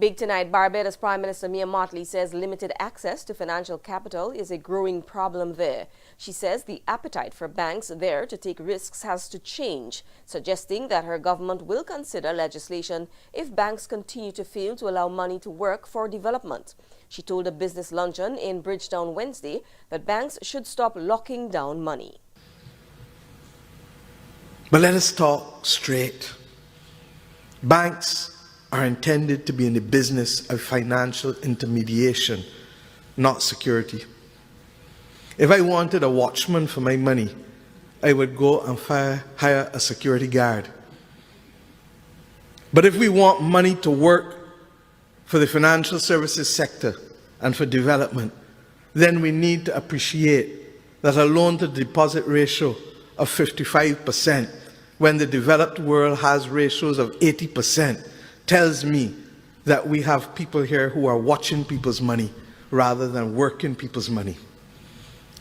Big tonight, Barbados Prime Minister Mia Mottley says limited access to financial capital is a growing problem there. She says the appetite for banks there to take risks has to change, suggesting that her government will consider legislation if banks continue to fail to allow money to work for development. She told a business luncheon in Bridgetown Wednesday that banks should stop locking down money. But let us talk straight. Banks are intended to be in the business of financial intermediation, not security. If I wanted a watchman for my money, I would go and hire a security guard. But if we want money to work for the financial services sector and for development, then we need to appreciate that a loan-to-deposit ratio of 55%, when the developed world has ratios of 80%, tells me that we have people here who are watching people's money rather than working people's money.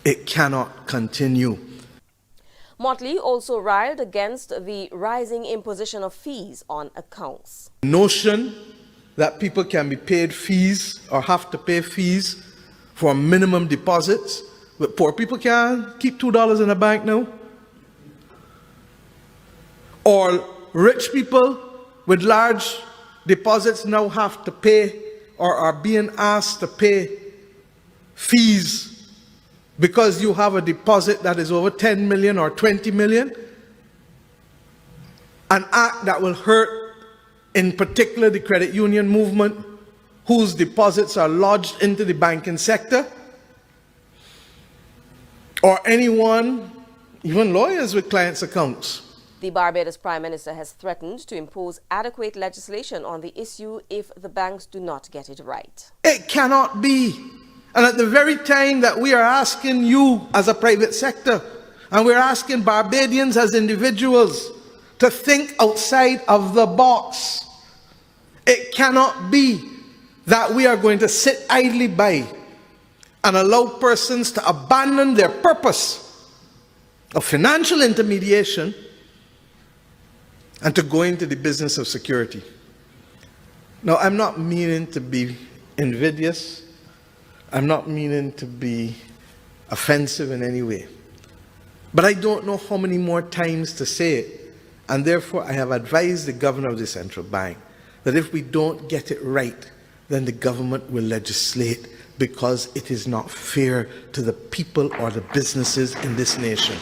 It cannot continue. Mottley also railed against the rising imposition of fees on accounts. The notion that people can be paid fees or have to pay fees for minimum deposits, but poor people can keep $2 in the bank now. Or rich people with large deposits now have to pay or are being asked to pay fees because you have a deposit that is over 10 million or 20 million. An act that will hurt, in particular, the credit union movement, whose deposits are lodged into the banking sector, or anyone, even lawyers with clients' accounts. The Barbados Prime Minister has threatened to impose adequate legislation on the issue if the banks do not get it right. It cannot be. And at the very time that we are asking you as a private sector, and we're asking Barbadians as individuals to think outside of the box, it cannot be that we are going to sit idly by and allow persons to abandon their purpose of financial intermediation and to go into the business of security. Now, I'm not meaning to be invidious. I'm not meaning to be offensive in any way. But I don't know how many more times to say it. And therefore, I have advised the governor of the central bank that if we don't get it right, then the government will legislate, because it is not fair to the people or the businesses in this nation.